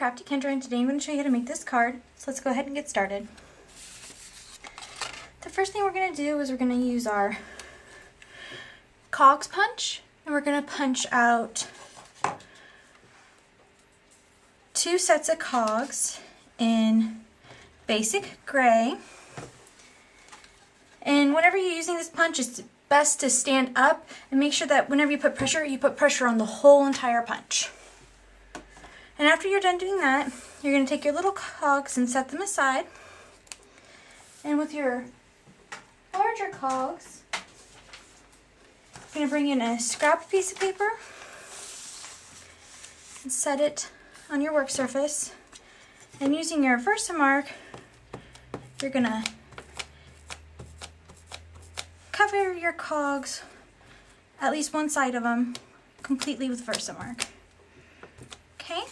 Crafty Kendra, and today I'm going to show you how to make this card. So let's go ahead and get started. The first thing we're going to do is we're going to use our Cogs Punch, and we're going to punch out 2 sets of cogs in basic gray. And whenever you're using this punch, it's best to stand up and make sure that whenever you put pressure on the whole entire punch. And after you're done doing that, you're going to take your little cogs and set them aside. And with your larger cogs, you're going to bring in a scrap piece of paper and set it on your work surface. And using your Versamark, you're going to cover your cogs, at least one side of them, completely with Versamark. Okay?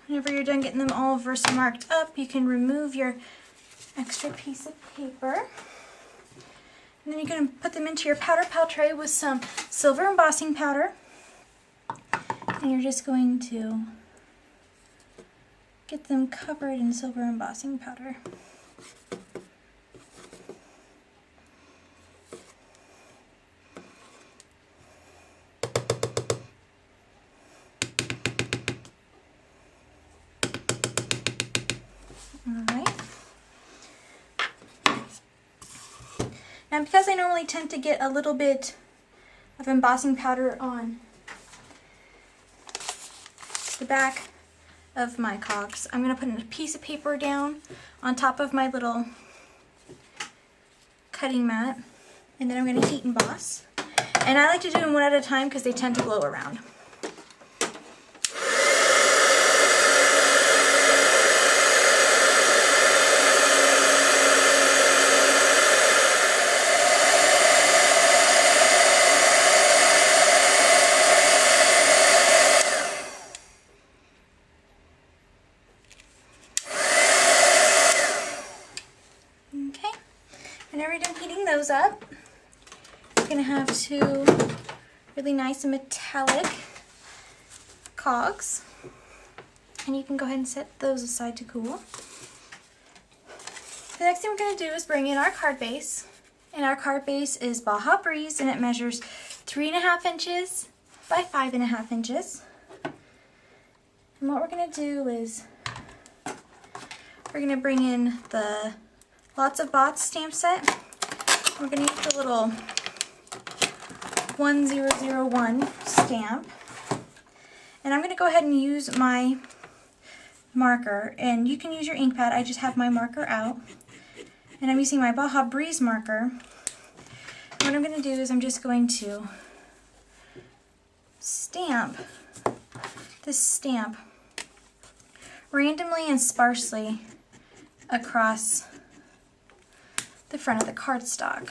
Whenever you're done getting them all Versamarked up, you can remove your extra piece of paper. And then you're going to put them into your powder pal tray with some silver embossing powder. And you're just going to get them covered in silver embossing powder. Alright. Now, because I normally tend to get a little bit of embossing powder on the back of my cogs, I'm going to put a piece of paper down on top of my little cutting mat, and then I'm going to heat emboss. And I like to do them one at a time because they tend to blow around. Whenever you're done heating those up, you're going to have 2 really nice and metallic cogs. And you can go ahead and set those aside to cool. The next thing we're going to do is bring in our card base. And our card base is Baja Breeze, and it measures 3.5 inches by 5.5 inches. And what we're going to do is we're going to bring in the Lots of Bots stamp set. We're going to use the little 1001 stamp. And I'm going to go ahead and use my marker. And you can use your ink pad. I just have my marker out. And I'm using my Baja Breeze marker. And what I'm going to do is I'm just going to stamp this stamp randomly and sparsely across the front of the cardstock.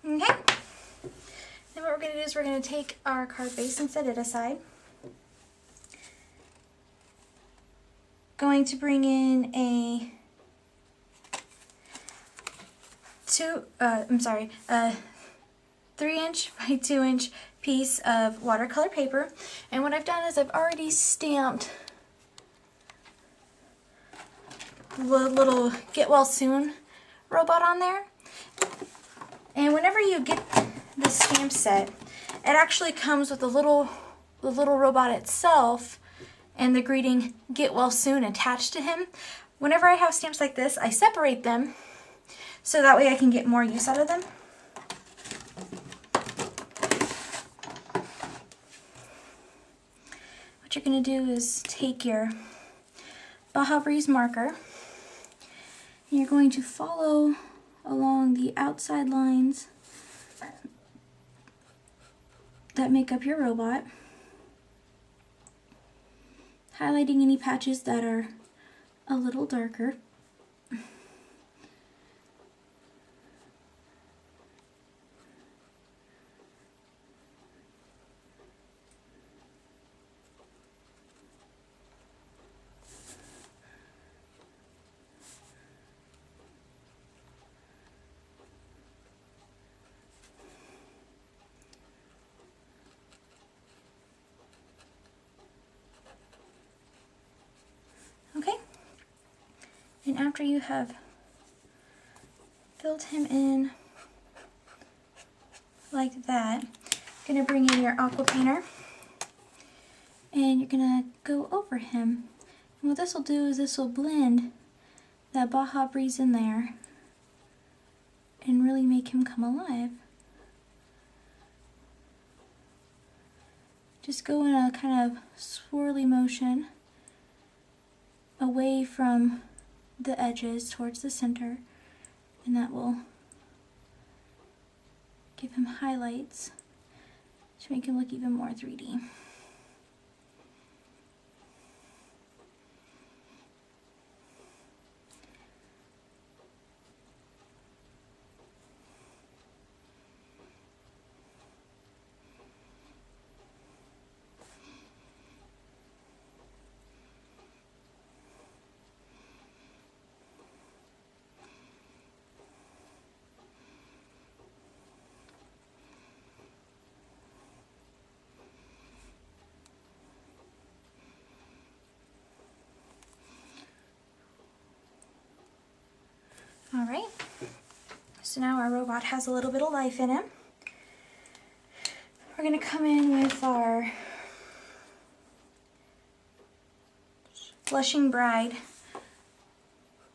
Okay. Then what we're going to do is we're going to take our card base and set it aside. Going to bring in a 3-inch by 2-inch piece of watercolor paper, and what I've done is I've already stamped the little Get Well Soon robot on there. And whenever you get the stamp set, it actually comes with the little robot itself and the greeting Get Well Soon attached to him. Whenever I have stamps like this, I separate them so that way I can get more use out of them. What you're going to do is take your Baja Breeze marker and you're going to follow along the outside lines that make up your robot, highlighting any patches that are a little darker. Okay, and after you have filled him in like that, you're going to bring in your aqua painter and you're going to go over him. And what this will do is this will blend that Baja Breeze in there and really make him come alive. Just go in a kind of swirly motion away from the edges towards the center, and that will give him highlights to make him look even more 3D. Alright, so now our robot has a little bit of life in him. We're going to come in with our Blushing Bride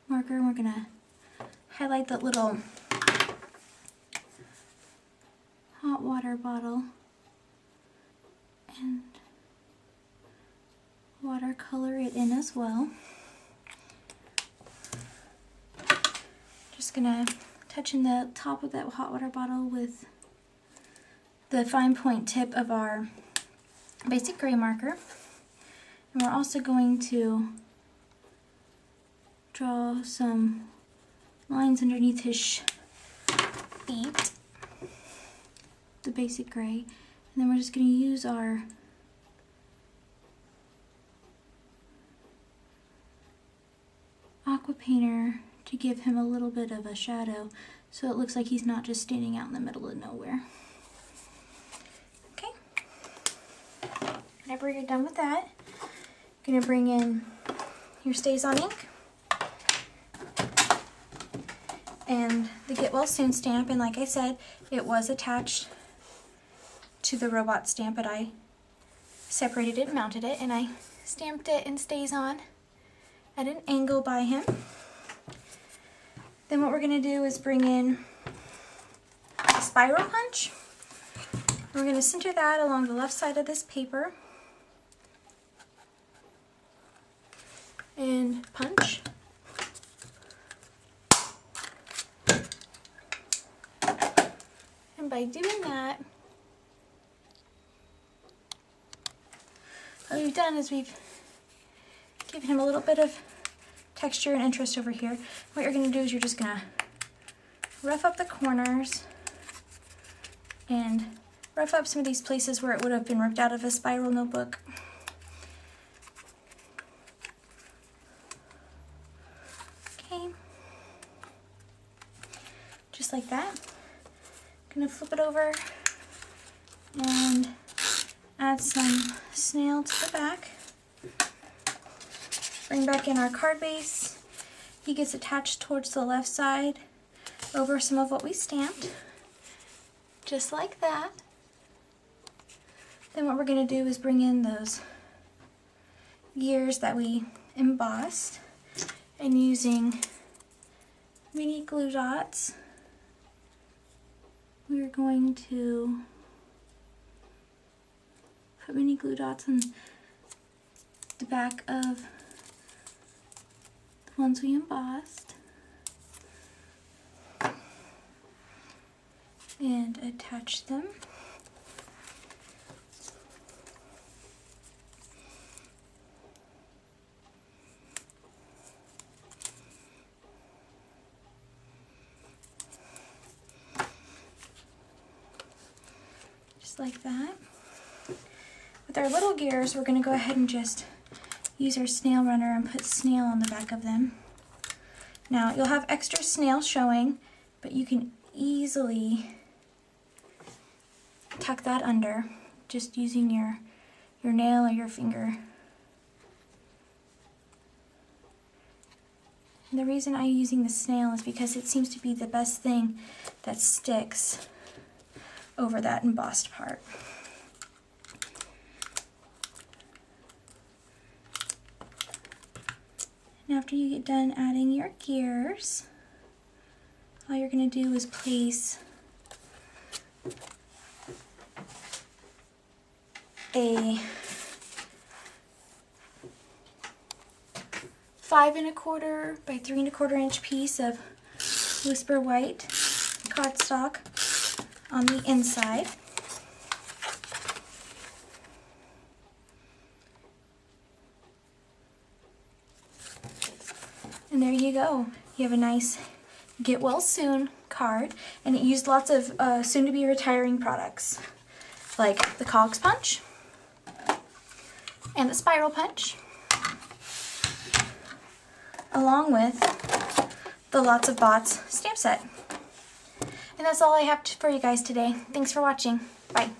marker, and we're going to highlight that little hot water bottle and watercolor it in as well. Just gonna touch in the top of that hot water bottle with the fine point tip of our basic gray marker. And we're also going to draw some lines underneath his feet, the basic gray. And then we're just gonna use our aqua painter to give him a little bit of a shadow so it looks like he's not just standing out in the middle of nowhere. Okay, whenever you're done with that, you're going to bring in your Stays On ink and the Get Well Soon stamp, and like I said, it was attached to the robot stamp, but I separated it and mounted it, and I stamped it in Stays On at an angle by him. Then what we're going to do is bring in a spiral punch. We're going to center that along the left side of this paper and punch. And by doing that, what we've done is we've given him a little bit of texture and interest over here. What you're going to do is you're just going to rough up the corners and rough up some of these places where it would have been ripped out of a spiral notebook. Okay, just like that. I'm going to flip it over and add some snail to the back. Bring back in our card base. He gets attached towards the left side over some of what we stamped, just like that. Then what we're going to do is bring in those gears that we embossed, and using mini glue dots, we're going to put mini glue dots on the back of the ones we embossed and attach them. just like that. With our little gears, we're going to go ahead and just use our snail runner and put snail on the back of them. Now, you'll have extra snail showing, but you can easily tuck that under just using your nail or your finger. And the reason I'm using the snail is because it seems to be the best thing that sticks over that embossed part. And after you get done adding your gears, all you're going to do is place a 5 1/4 by 3 1/4 inch piece of Whisper White cardstock on the inside. And there you go. You have a nice Get Well Soon card, and it used lots of soon-to-be retiring products like the Cogs Punch and the Spiral Punch, along with the Lots of Bots stamp set. And that's all I have for you guys today. Thanks for watching. Bye.